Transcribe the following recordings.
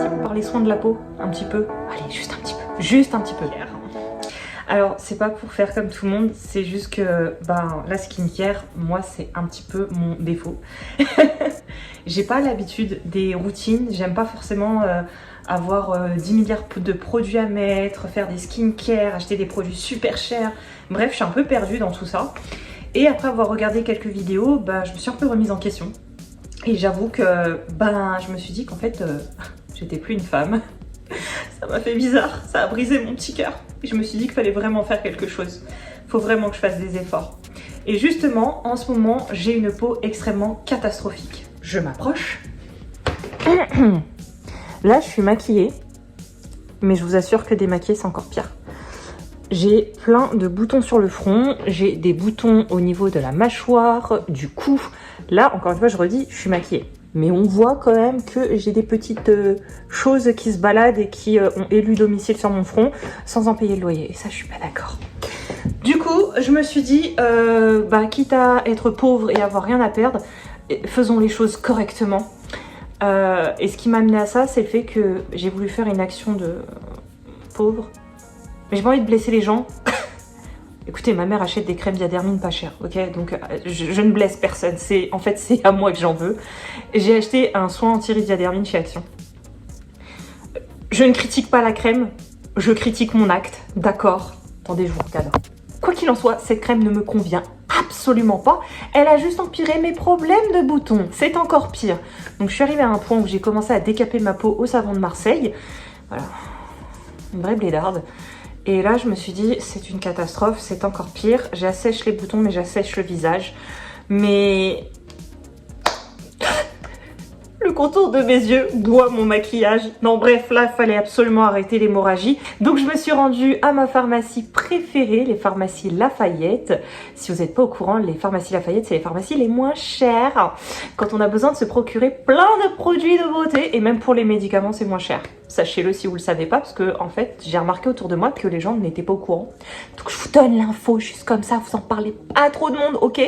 Si vous parlez soin de la peau, un petit peu, allez, juste un petit peu, juste un petit peu. Alors, c'est pas pour faire comme tout le monde, c'est juste que la skincare, moi, c'est un petit peu mon défaut. J'ai pas l'habitude des routines, j'aime pas forcément avoir 10 milliards de produits à mettre, faire des skincare, acheter des produits super chers. Bref, je suis un peu perdue dans tout ça. Et après avoir regardé quelques vidéos, je me suis un peu remise en question. Et j'avoue que je me suis dit qu'en fait, j'étais plus une femme. Ça m'a fait bizarre, ça a brisé mon petit cœur. Et je me suis dit qu'il fallait vraiment faire quelque chose. Faut vraiment que je fasse des efforts. Et justement, en ce moment, j'ai une peau extrêmement catastrophique. Je m'approche. Là, je suis maquillée. Mais je vous assure que démaquiller, c'est encore pire. J'ai plein de boutons sur le front. J'ai des boutons au niveau de la mâchoire, du cou. Là, encore une fois, je redis, je suis maquillée. Mais on voit quand même que j'ai des petites choses qui se baladent et qui ont élu domicile sur mon front sans en payer le loyer. Et ça, je suis pas d'accord. Du coup, je me suis dit, quitte à être pauvre et avoir rien à perdre, faisons les choses correctement. Et ce qui m'a amené à ça, c'est le fait que j'ai voulu faire une action de pauvre. Mais j'ai pas envie de blesser les gens. Écoutez, ma mère achète des crèmes Diadermine pas chères, ok? Donc je ne blesse personne, en fait c'est à moi que j'en veux. J'ai acheté un soin anti-rides Diadermine chez Action. Je ne critique pas la crème, je critique mon acte, d'accord? Attendez, je vous regarde. Quoi qu'il en soit, cette crème ne me convient absolument pas. Elle a juste empiré mes problèmes de boutons, c'est encore pire. Donc je suis arrivée à un point où j'ai commencé à décaper ma peau au savon de Marseille. Voilà, une vraie blédarde. Et là, je me suis dit, c'est une catastrophe, c'est encore pire. J'assèche les boutons, mais j'assèche le visage. Mais le contour de mes yeux doit mon maquillage. Non, bref, là, il fallait absolument arrêter l'hémorragie. Donc, je me suis rendue à ma pharmacie préférée, les pharmacies Lafayette. Si vous n'êtes pas au courant, les pharmacies Lafayette, c'est les pharmacies les moins chères. Quand on a besoin de se procurer plein de produits de beauté, et même pour les médicaments, c'est moins cher. Sachez-le si vous ne le savez pas, parce que en fait, j'ai remarqué autour de moi que les gens n'étaient pas au courant. Donc, je vous donne l'info juste comme ça, vous en parlez pas à trop de monde, ok?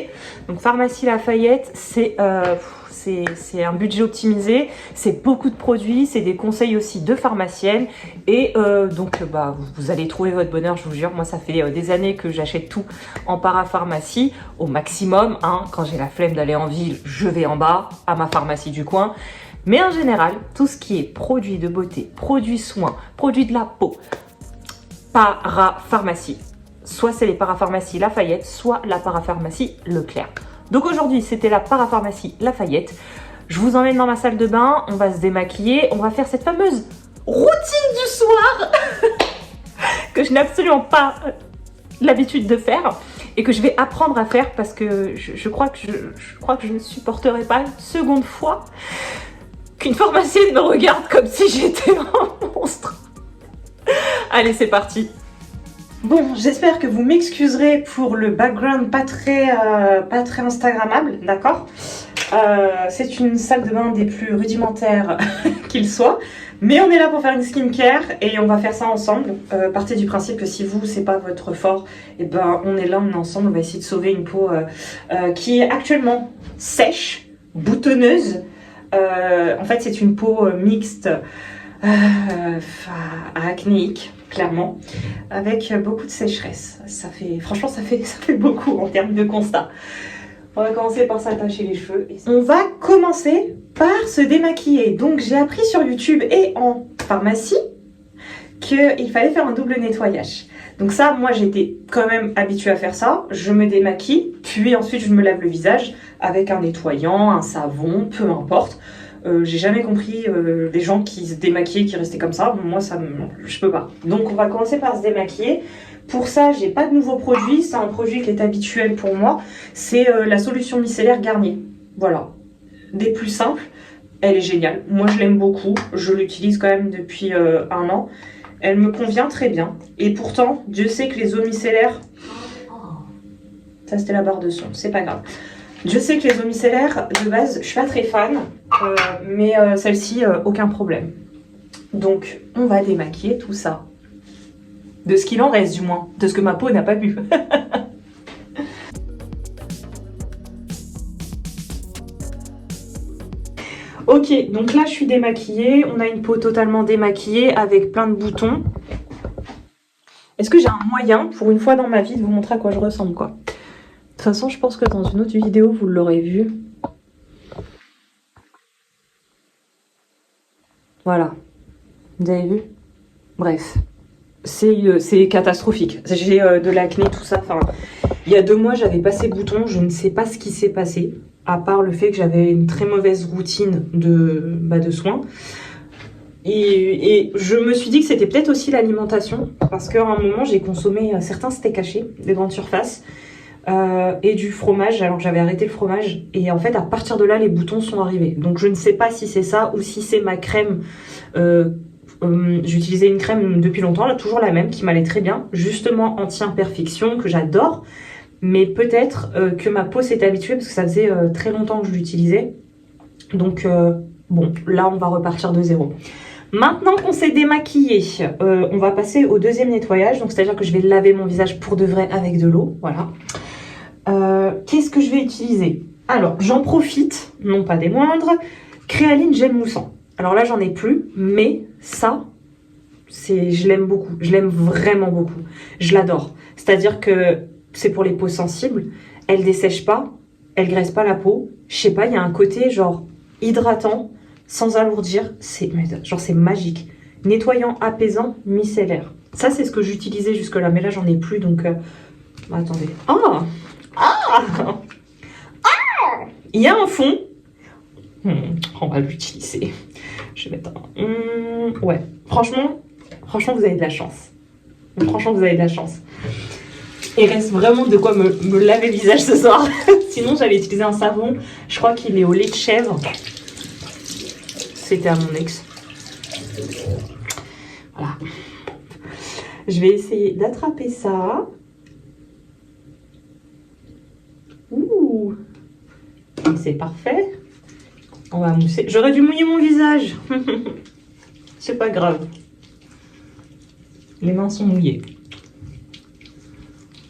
Donc, pharmacie Lafayette, c'est un budget optimisé, c'est beaucoup de produits, c'est des conseils aussi de pharmaciennes. Et vous allez trouver votre bonheur, je vous jure. Moi, ça fait des années que j'achète tout en parapharmacie, au maximum. Quand j'ai la flemme d'aller en ville, je vais en bas, à ma pharmacie du coin. Mais en général, tout ce qui est produits de beauté, produits soins, produits de la peau, parapharmacie. Soit c'est les parapharmacies Lafayette, soit la parapharmacie Leclerc. Donc aujourd'hui, c'était la parapharmacie Lafayette. Je vous emmène dans ma salle de bain, on va se démaquiller, on va faire cette fameuse routine du soir que je n'ai absolument pas l'habitude de faire et que je vais apprendre à faire parce que je crois que je ne supporterai pas une seconde fois qu'une pharmacienne me regarde comme si j'étais un monstre. Allez, c'est parti. Bon, j'espère que vous m'excuserez pour le background pas très instagrammable, d'accord? C'est une salle de bain des plus rudimentaires qu'il soit, mais on est là pour faire une skincare et on va faire ça ensemble. Partez du principe que si vous, c'est pas votre fort, et on est là, on est ensemble, on va essayer de sauver une peau qui est actuellement sèche, boutonneuse. En fait, c'est une peau mixte, acnéique, clairement, avec beaucoup de sécheresse. Franchement, ça fait beaucoup en termes de constat. On va commencer par s'attacher les cheveux. On va commencer par se démaquiller. Donc, j'ai appris sur YouTube et en pharmacie qu'il fallait faire un double nettoyage. Donc ça, moi, j'étais quand même habituée à faire ça. Je me démaquille, puis ensuite, je me lave le visage avec un nettoyant, un savon, peu importe. J'ai jamais compris des gens qui se démaquillaient, qui restaient comme ça. Moi, je peux pas. Donc, on va commencer par se démaquiller. Pour ça, j'ai pas de nouveau produit. C'est un produit qui est habituel pour moi. C'est la solution micellaire Garnier. Voilà. Des plus simples. Elle est géniale. Moi, je l'aime beaucoup. Je l'utilise quand même depuis 1 an. Elle me convient très bien. Et pourtant, Dieu sait que les eaux micellaires... Ça, c'était la barre de son. C'est pas grave. Je sais que les eaux micellaires, de base, je suis pas très fan, mais celle-ci, aucun problème. Donc, on va démaquiller tout ça. De ce qu'il en reste, du moins. De ce que ma peau n'a pas bu. Ok, donc là je suis démaquillée. On a une peau totalement démaquillée avec plein de boutons. Est-ce que j'ai un moyen, pour une fois dans ma vie, de vous montrer à quoi je ressemble, quoi? De toute façon, je pense que dans une autre vidéo, vous l'aurez vu. Voilà. Vous avez vu? Bref. C'est catastrophique. J'ai de l'acné, tout ça. Enfin, il y a 2 mois, j'avais pas ces boutons. Je ne sais pas ce qui s'est passé. À part le fait que j'avais une très mauvaise routine de soins. Et je me suis dit que c'était peut-être aussi l'alimentation. Parce qu'à un moment, j'ai consommé certains steaks hachés, des grandes surfaces. Et du fromage, alors que j'avais arrêté le fromage. Et en fait, à partir de là, les boutons sont arrivés. Donc je ne sais pas si c'est ça ou si c'est ma crème. J'utilisais une crème depuis longtemps, là, toujours la même, qui m'allait très bien. Justement anti-imperfection, que j'adore. Mais peut-être que ma peau s'est habituée, parce que ça faisait très longtemps que je l'utilisais. Donc bon, là, on va repartir de zéro. Maintenant qu'on s'est démaquillé, on va passer au deuxième nettoyage. Donc c'est-à-dire que je vais laver mon visage pour de vrai avec de l'eau. Voilà. Qu'est-ce que je vais utiliser? Alors, j'en profite, non pas des moindres, Créaline gel moussant. Alors là, j'en ai plus, mais ça, je l'aime beaucoup. Je l'aime vraiment beaucoup. Je l'adore. C'est-à-dire que c'est pour les peaux sensibles. Elle dessèche pas, elle graisse pas la peau. Je sais pas, il y a un côté genre hydratant, sans alourdir. C'est magique. Nettoyant, apaisant, micellaire. Ça, c'est ce que j'utilisais jusque-là. Mais là, j'en ai plus, donc... attendez. Ah! Il y a un fond. On va l'utiliser. Je vais mettre un... ouais. Franchement, vous avez de la chance. Franchement, vous avez de la chance. Il reste vraiment de quoi me laver le visage ce soir. Sinon, j'allais utiliser un savon. Je crois qu'il est au lait de chèvre. C'était à mon ex. Voilà. Je vais essayer d'attraper ça. Ouh, c'est parfait. On va mousser. J'aurais dû mouiller mon visage. C'est pas grave. Les mains sont mouillées.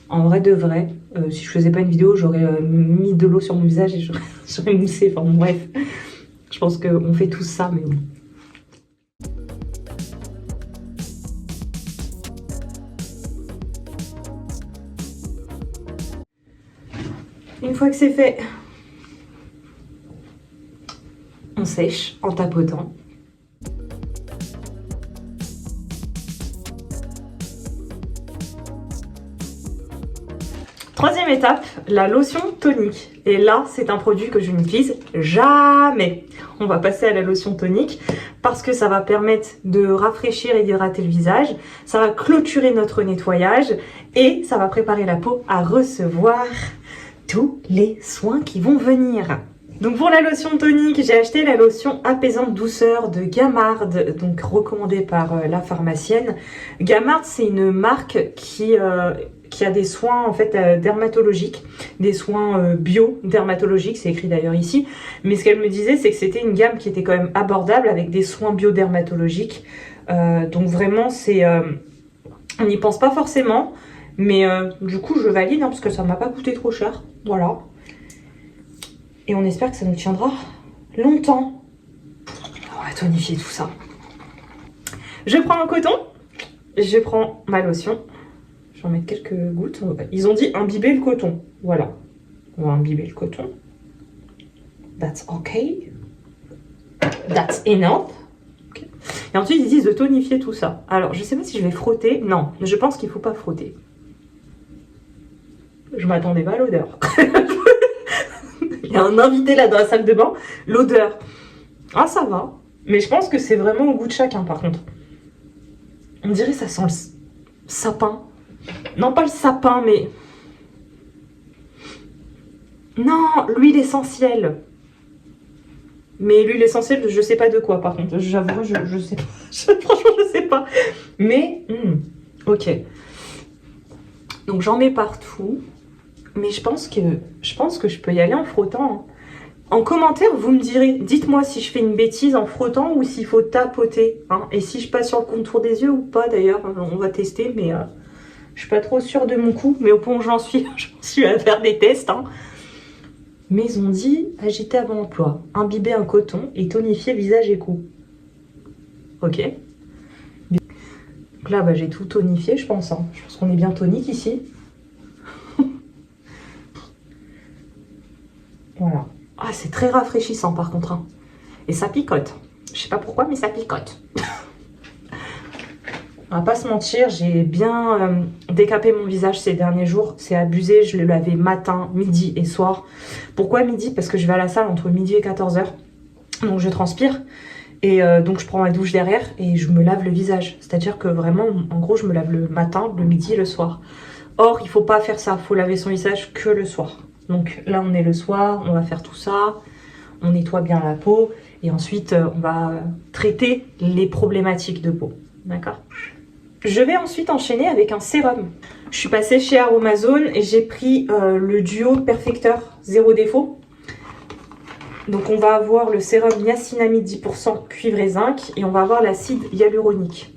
En vrai de vrai, si je faisais pas une vidéo, j'aurais mis de l'eau sur mon visage et j'aurais moussé. Enfin bref, je pense qu'on fait tous ça, mais bon. Une fois que c'est fait, on sèche en tapotant. Troisième étape, la lotion tonique. Et là, c'est un produit que je n'utilise jamais. On va passer à la lotion tonique parce que ça va permettre de rafraîchir et d'hydrater le visage. Ça va clôturer notre nettoyage et ça va préparer la peau à recevoir tous les soins qui vont venir. Donc pour la lotion tonique, j'ai acheté la lotion apaisante douceur de Gamard, donc recommandée par la pharmacienne. Gamard, c'est une marque qui a des soins en fait dermatologiques, des soins bio dermatologiques, c'est écrit d'ailleurs ici. Mais ce qu'elle me disait, c'est que c'était une gamme qui était quand même abordable avec des soins bio dermatologiques. Donc vraiment, c'est on n'y pense pas forcément. Mais du coup, je valide parce que ça m'a pas coûté trop cher. Voilà. Et on espère que ça nous tiendra longtemps. On va tonifier tout ça. Je prends un coton. Je prends ma lotion. Je vais en mettre quelques gouttes. Ils ont dit imbiber le coton. Voilà. On va imbiber le coton. That's okay. That's enough. Okay. Et ensuite, ils disent de tonifier tout ça. Alors, je sais pas si je vais frotter. Non, je pense qu'il faut pas frotter. Je m'attendais pas à l'odeur. Il y a un invité là dans la salle de bain. L'odeur. Ah, ça va. Mais je pense que c'est vraiment au goût de chacun par contre. On dirait que ça sent le sapin. Non, pas le sapin, mais... Non, l'huile essentielle. Mais l'huile essentielle, je sais pas de quoi par contre. J'avoue, je sais pas. Franchement, je sais pas. Mais, ok. Donc j'en mets partout. Mais je pense que je peux y aller en frottant. En commentaire, vous me direz, dites-moi si je fais une bêtise en frottant ou s'il faut tapoter. Hein, et si je passe sur le contour des yeux ou pas d'ailleurs, on va tester. Mais je suis pas trop sûre de mon coup. Mais au point où j'en suis à faire des tests. Hein. Maison dit, agité avant emploi, imbiber un coton et tonifier visage et cou. Ok. Donc là, bah, j'ai tout tonifié, je pense. Hein. Je pense qu'on est bien tonique ici. Voilà. Ah, c'est très rafraîchissant par contre. Hein. Et ça picote. Je sais pas pourquoi, mais ça picote. On va pas se mentir, j'ai bien décapé mon visage ces derniers jours. C'est abusé, je le lavais matin, midi et soir. Pourquoi midi? Parce que je vais à la salle entre midi et 14h. Donc je transpire. Et donc je prends ma douche derrière et je me lave le visage. C'est-à-dire que vraiment, en gros, je me lave le matin, le midi et le soir. Or, il faut pas faire ça. Il faut laver son visage que le soir. Donc là, on est le soir, on va faire tout ça. On nettoie bien la peau. Et ensuite, on va traiter les problématiques de peau. D'accord? Je vais ensuite enchaîner avec un sérum. Je suis passée chez Aromazone et j'ai pris le duo Perfecteur Zéro Défaut. Donc on va avoir le sérum niacinamide 10% cuivre et zinc et on va avoir l'acide hyaluronique.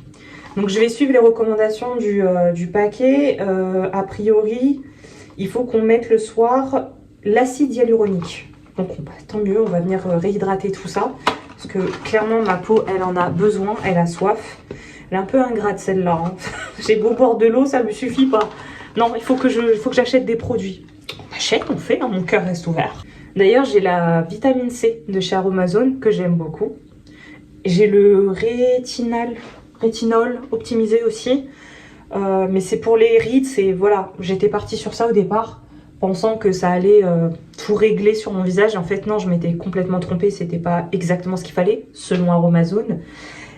Donc je vais suivre les recommandations du paquet. A priori, il faut qu'on mette le soir l'acide hyaluronique. Donc tant mieux, on va venir réhydrater tout ça. Parce que clairement ma peau, elle en a besoin, elle a soif. Elle est un peu ingrate celle-là. Hein. J'ai beau boire de l'eau, ça me suffit pas. Non, il faut que j'achète des produits. On achète, on fait, hein, mon cœur reste ouvert. D'ailleurs, j'ai la vitamine C de chez Aromazone que j'aime beaucoup. J'ai le rétinol optimisé aussi. Mais c'est pour les rides, c'est voilà, j'étais partie sur ça au départ, pensant que ça allait tout régler sur mon visage. En fait, non, je m'étais complètement trompée, c'était pas exactement ce qu'il fallait, selon Aromazone.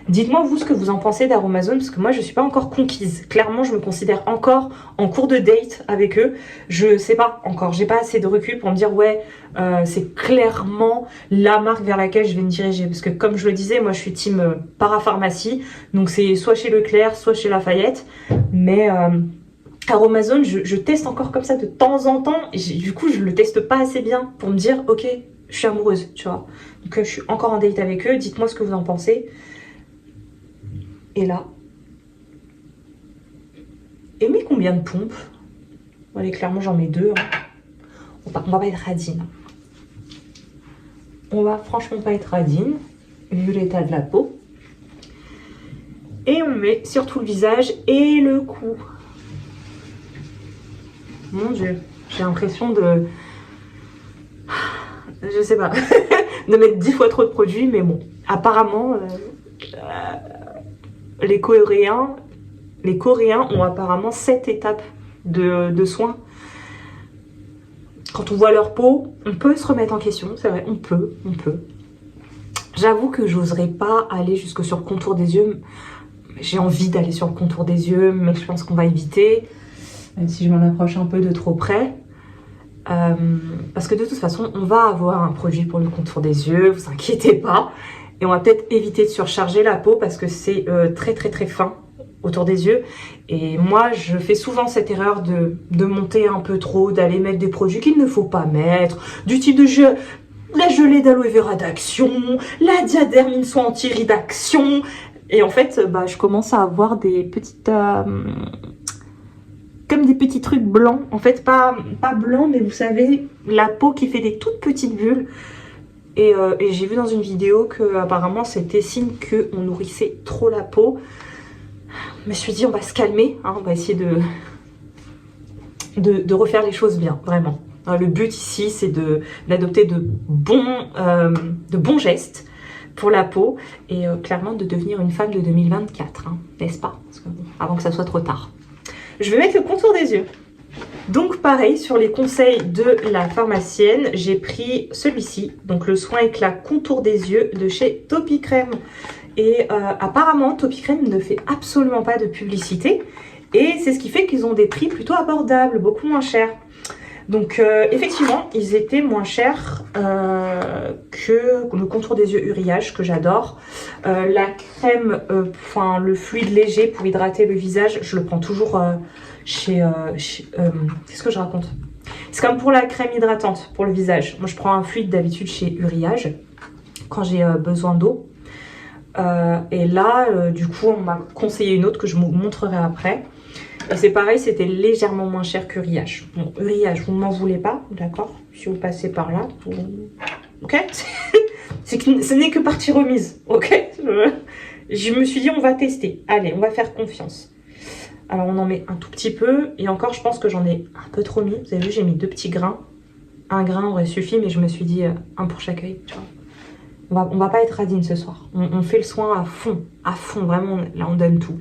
Dites-moi vous ce que vous en pensez d'Aromazone, parce que moi je suis pas encore conquise. Clairement, je me considère encore en cours de date avec eux. Je sais pas encore, j'ai pas assez de recul pour me dire ouais, c'est clairement la marque vers laquelle je vais me diriger. Parce que comme je le disais, moi je suis team parapharmacie, donc c'est soit chez Leclerc, soit chez Lafayette. Mais Aromazone, je teste encore comme ça de temps en temps. Et du coup, je le teste pas assez bien pour me dire ok, je suis amoureuse, tu vois. Donc je suis encore en date avec eux. Dites-moi ce que vous en pensez. Et là, et mais combien de pompes? Allez, clairement j'en mets 2. Hein. On va pas être radine. On va franchement pas être radine, vu l'état de la peau. Et on met sur tout le visage et le cou. Mon Dieu, j'ai l'impression de... Je sais pas, de mettre 10 fois trop de produits, mais bon, apparemment... Les Coréens ont apparemment 7 étapes de soins. Quand on voit leur peau, on peut se remettre en question, c'est vrai, on peut. J'avoue que j'oserais pas aller jusque sur le contour des yeux. J'ai envie d'aller sur le contour des yeux, mais je pense qu'on va éviter, même si je m'en approche un peu de trop près. Parce que de toute façon, on va avoir un produit pour le contour des yeux, vous inquiétez pas. Et on va peut-être éviter de surcharger la peau parce que c'est très fin autour des yeux. Et moi, je fais souvent cette erreur de monter un peu trop, d'aller mettre des produits qu'il ne faut pas mettre, du type de la gelée d'aloe vera d'action, la diadermine soin anti-rides d'action. Et en fait, bah, je commence à avoir des petites... comme des petits trucs blancs. En fait, pas blancs, mais vous savez, la peau qui fait des toutes petites bulles. Et j'ai vu dans une vidéo que apparemment c'était signe qu'on nourrissait trop la peau. Je me suis dit on va se calmer, hein, on va essayer de refaire les choses bien, vraiment. Le but ici c'est d'adopter de bons gestes pour la peau et clairement de devenir une femme de 2024, hein, n'est-ce pas? Parce que, bon, avant que ça soit trop tard. Je vais mettre le contour des yeux. Donc pareil, sur les conseils de la pharmacienne, j'ai pris celui-ci, donc le soin éclat contour des yeux de chez Topicrème. Et apparemment, Topicrème ne fait absolument pas de publicité. Et c'est ce qui fait qu'ils ont des prix plutôt abordables, beaucoup moins chers. Donc effectivement, ils étaient moins chers que le contour des yeux Uriage, que j'adore. La crème, le fluide léger pour hydrater le visage, je le prends toujours... qu'est-ce que je raconte? C'est comme pour la crème hydratante pour le visage. Moi, je prends un fluide d'habitude chez Uriage quand j'ai besoin d'eau. Et là, du coup, on m'a conseillé une autre que je vous montrerai après. Et c'est pareil, c'était légèrement moins cher que Riache. Bon, Riache, vous ne m'en voulez pas, d'accord? Si vous passez par là, vous... ok? Ce n'est que partie remise, ok? Je me suis dit, on va tester. Allez, on va faire confiance. Alors, on en met un tout petit peu. Et encore, je pense que j'en ai un peu trop mis. Vous avez vu, j'ai mis 2 petits grains. Un grain aurait suffi, mais je me suis dit, un pour chaque œil, tu vois. On va pas être radine ce soir. On fait le soin à fond, vraiment, là, on donne tout.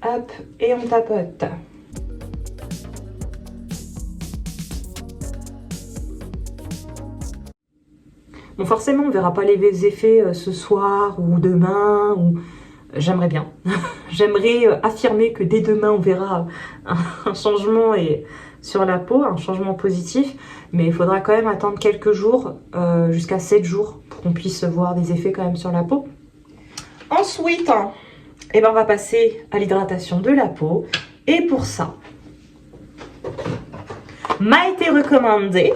Hop, et on tapote. Bon, forcément, on verra pas les effets ce soir ou demain. Ou... J'aimerais bien. J'aimerais affirmer que dès demain, on verra un changement sur la peau, un changement positif. Mais il faudra quand même attendre quelques jours, jusqu'à 7 jours, pour qu'on puisse voir des effets quand même sur la peau. Ensuite, eh ben, on va passer à l'hydratation de la peau. Et pour ça, m'a été recommandé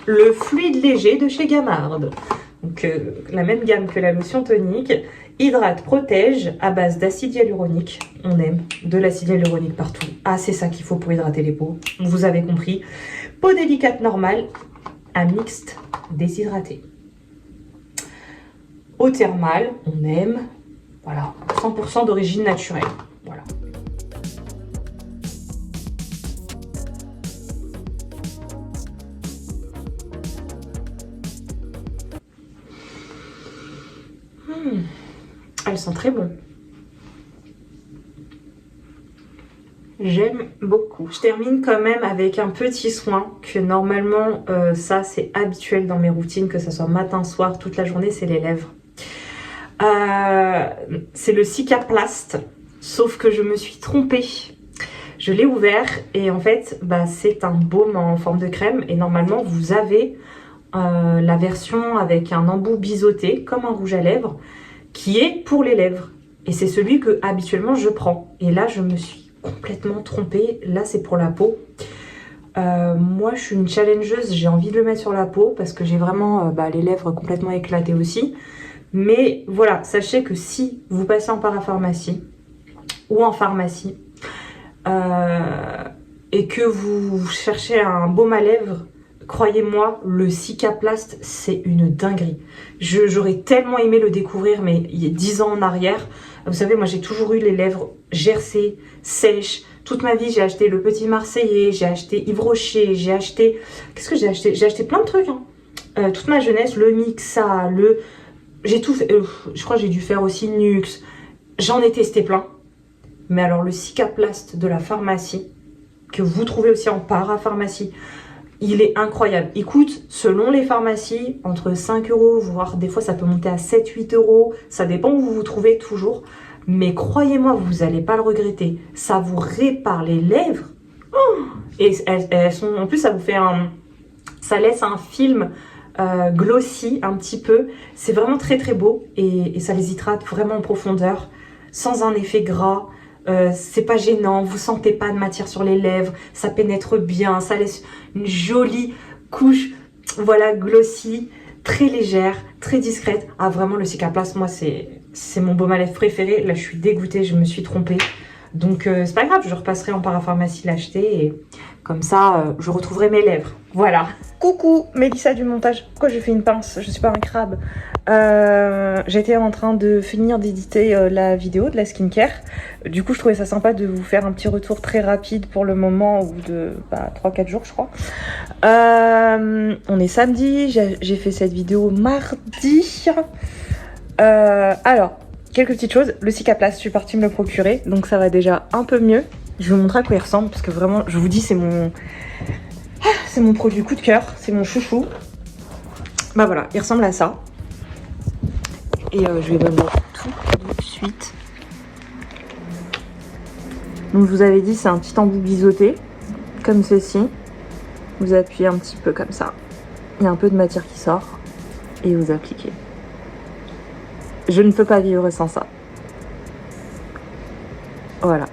le fluide léger de chez Gamard. Donc la même gamme que la lotion tonique. Hydrate, protège à base d'acide hyaluronique. On aime de l'acide hyaluronique partout. Ah, c'est ça qu'il faut pour hydrater les peaux. Vous avez compris. Peau délicate normale à mixte déshydraté. Eau thermale, on aime. Voilà, 100% d'origine naturelle. Voilà. Elles sont très bonnes. J'aime beaucoup. Je termine quand même avec un petit soin que normalement, ça c'est habituel dans mes routines, que ce soit matin, soir, toute la journée, c'est les lèvres. C'est le Cicaplast, sauf que je me suis trompée. Je l'ai ouvert et en fait, bah, c'est un baume en forme de crème et normalement vous avez la version avec un embout biseauté, comme un rouge à lèvres, qui est pour les lèvres. Et c'est celui que habituellement je prends. Et là, je me suis complètement trompée. Là, c'est pour la peau. Moi, je suis une challengeuse. J'ai envie de le mettre sur la peau parce que j'ai vraiment les lèvres complètement éclatées aussi. Mais voilà, sachez que si vous passez en parapharmacie ou en pharmacie et que vous cherchez un baume à lèvres, croyez-moi, le Cicaplast, c'est une dinguerie. J'aurais tellement aimé le découvrir, mais il y a 10 ans en arrière. Vous savez, moi, j'ai toujours eu les lèvres gercées, sèches. Toute ma vie, j'ai acheté le Petit Marseillais, j'ai acheté Yves Rocher, j'ai acheté... Qu'est-ce que j'ai acheté? J'ai acheté plein de trucs. Hein. Toute ma jeunesse, le Mixa, le... J'ai tout fait. Je crois que j'ai dû faire aussi Nuxe. J'en ai testé plein. Mais alors, le Cicaplast de la pharmacie, que vous trouvez aussi en parapharmacie, il est incroyable. Il coûte, selon les pharmacies, entre 5 €, voire des fois ça peut monter à 7-8 €. Ça dépend où vous vous trouvez toujours. Mais croyez-moi, vous n'allez pas le regretter. Ça vous répare les lèvres. Oh, et elles sont, en plus, ça vous fait un... Ça laisse un film glossy un petit peu. C'est vraiment très très beau. Et ça les hydrate vraiment en profondeur. Sans un effet gras. C'est pas gênant, vous sentez pas de matière sur les lèvres, ça pénètre bien, ça laisse une jolie couche, voilà, glossy, très légère, très discrète. Ah vraiment, le Cicaplast, moi c'est mon baume à lèvres préféré. Là je suis dégoûtée, je me suis trompée. Donc c'est pas grave, je repasserai en parapharmacie l'acheter et comme ça je retrouverai mes lèvres. Voilà. Coucou Mélissa du montage. Pourquoi j'ai fait une pince? Je suis pas un crabe. J'étais en train de finir d'éditer la vidéo de la skincare. Du coup je trouvais ça sympa de vous faire un petit retour très rapide pour le moment, ou de 3-4 jours je crois. On est samedi, j'ai fait cette vidéo mardi. Alors, quelques petites choses. Le Cicaplast, je suis partie me le procurer, donc ça va déjà un peu mieux. Je vais vous montrer à quoi il ressemble, parce que vraiment, je vous dis, c'est mon produit coup de cœur, c'est mon chouchou. Bah voilà, il ressemble à ça. Et je vais vous montrer tout de suite. Donc je vous avais dit, c'est un petit embout biseauté, comme ceci. Vous appuyez un petit peu comme ça. Il y a un peu de matière qui sort, et vous appliquez. Je ne peux pas vivre sans ça. Voilà.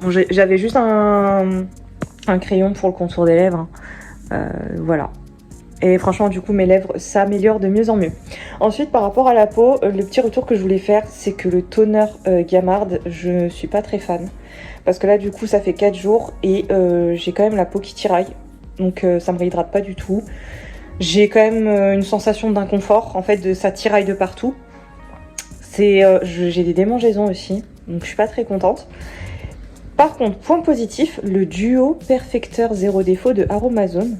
Bon, j'avais juste un crayon pour le contour des lèvres. Voilà. Et franchement, du coup, mes lèvres s'améliorent de mieux en mieux. Ensuite, par rapport à la peau, le petit retour que je voulais faire, c'est que le toner Gamard, je suis pas très fan. Parce que là, du coup, ça fait 4 jours et j'ai quand même la peau qui tiraille. Donc ça me réhydrate pas du tout. J'ai quand même une sensation d'inconfort, en fait, ça tiraille de partout. J'ai des démangeaisons aussi, donc je suis pas très contente. Par contre, point positif, le duo perfecteur zéro défaut de Aromazone.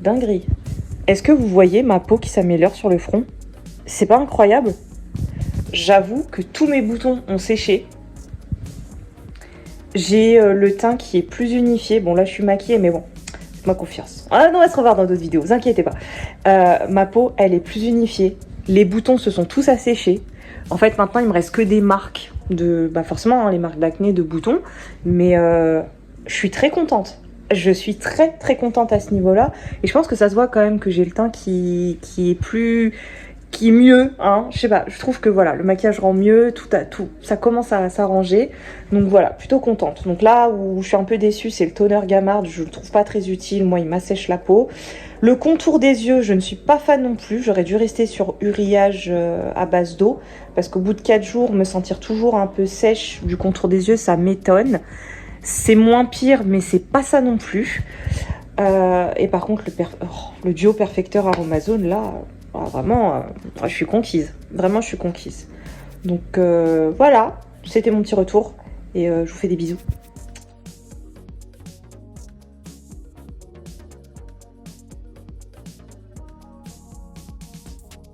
Dinguerie. Est-ce que vous voyez ma peau qui s'améliore sur le front? C'est pas incroyable? J'avoue que tous mes boutons ont séché. J'ai le teint qui est plus unifié. Bon, là, je suis maquillée, mais bon, faites-moi confiance. Ah non, on va se revoir dans d'autres vidéos, vous inquiétez pas. Ma peau, elle est plus unifiée. Les boutons se sont tous asséchés. En fait, maintenant, il me reste que des marques de... Bah forcément, hein, les marques d'acné, de boutons. Mais je suis très contente. Je suis très très contente à ce niveau-là. Et je pense que ça se voit quand même que j'ai le teint qui est plus... qui est mieux, hein. Je sais pas, je trouve que voilà, le maquillage rend mieux, tout, ça commence à s'arranger. Donc voilà, plutôt contente. Donc là où je suis un peu déçue, c'est le toner Gamard, je le trouve pas très utile, moi il m'assèche la peau. Le contour des yeux, je ne suis pas fan non plus, j'aurais dû rester sur Uriage à base d'eau, parce qu'au bout de 4 jours, me sentir toujours un peu sèche du contour des yeux, ça m'étonne. C'est moins pire, mais c'est pas ça non plus. Et par contre, le duo perfecteur Aromazone, là... vraiment, je suis conquise. Vraiment, je suis conquise. Donc voilà, c'était mon petit retour. Et je vous fais des bisous.